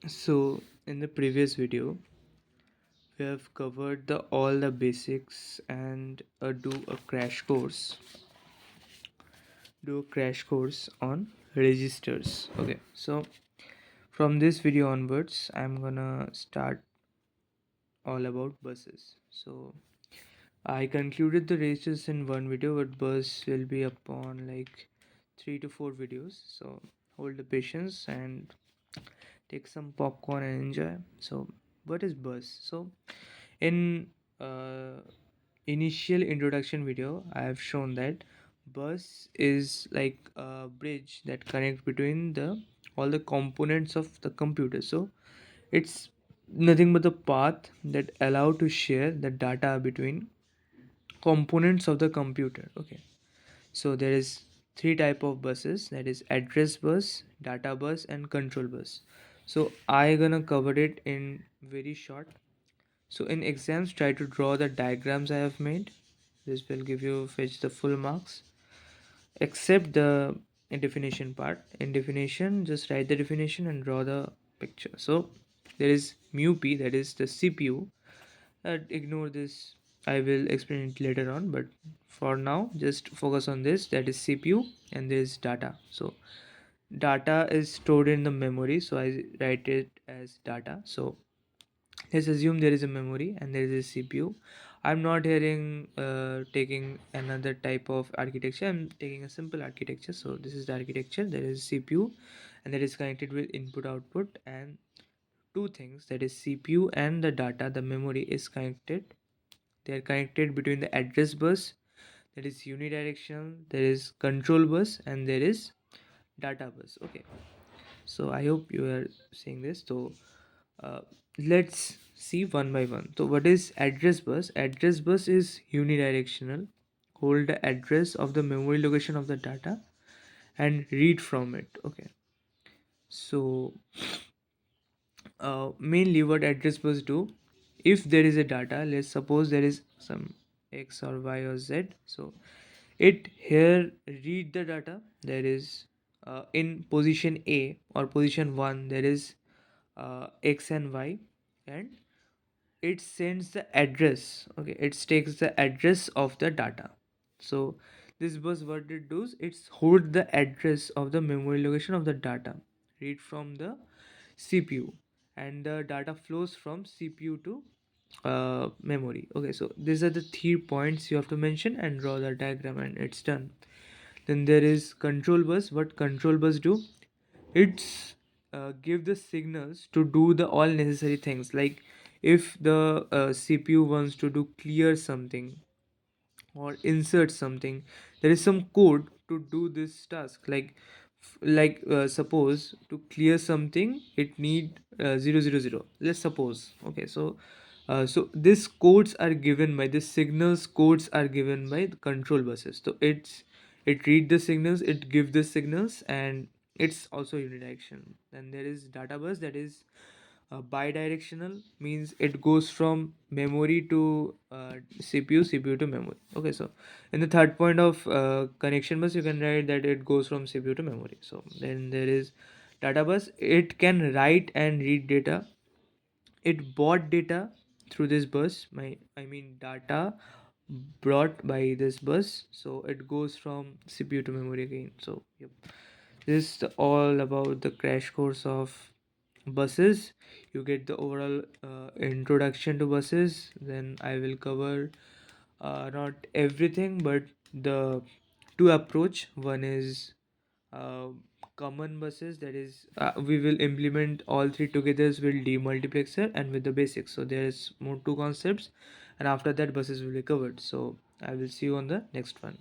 So in the previous video, we have covered all the basics and do a crash course on registers. Okay, so from this video onwards, I'm gonna start all about buses. So I concluded the registers in one video, but bus will be upon like 3 to 4 videos. So hold the patience and take some popcorn and enjoy. So what is bus? So in initial introduction video, I have shown that bus is like a bridge that connects between the all the components of the computer. So it's nothing but the path that allow to share the data between components of the computer. Okay, so there is three type of buses, that is address bus, data bus and control bus. So I gonna cover it in very short. So in exams, try to draw the diagrams I have made. This will give you fetch the full marks, except the definition part. In definition, just write the definition and draw the picture. So there is mu p, that is the CPU. Ignore this. I will explain it later on, but for now, just focus on this. That is CPU, and there is data. So data is stored in the memory. So I write it as data. So let's assume there is a memory and there is a CPU. I'm not hearing taking another type of architecture. I'm taking a simple architecture. So this is the architecture. There is CPU and that is connected with input output, and two things, that is CPU and the data, the memory is connected. They are connected between the address bus, that is unidirectional, there is control bus and there is data bus. Okay, so I hope you are seeing this. So uh, let's see one by one. So what is address bus? Address bus is unidirectional, hold the address of the memory location of the data and read from it. Okay, so mainly what address bus do, if there is a data, let's suppose there is some x or y or z, so it here read the data. There is in position a or position 1 there is x and y, and it sends the address. Okay, it takes the address of the data. So this bus, what it does, it's hold the address of the memory location of the data, read from the CPU, and the data flows from CPU to memory. Okay, so these are the 3 points you have to mention and draw the diagram and it's done. Then there is control bus. What control bus do, it's give the signals to do the all necessary things, like if the CPU wants to do clear something or insert something, there is some code to do this task, like suppose to clear something it need 000, let's suppose. Okay, so so these codes are given by the signals, codes are given by the control buses. So it read the signals, it give the signals, and it's also unidirectional. Then there is data bus, that is bidirectional, means it goes from memory to CPU to memory. Okay, so in the third point of connection bus, you can write that it goes from CPU to memory. So then there is data bus, it can write and read data. It bought data through this bus, I mean data brought by this bus, so it goes from CPU to memory again. So yep, this is all about the crash course of buses. You get the overall introduction to buses. Then I will cover not everything, but the two approach. One is uh, common buses, that is we will implement all three together with demultiplexer and with the basics. So there's more two concepts, and after that buses will be covered. So I will see you on the next one.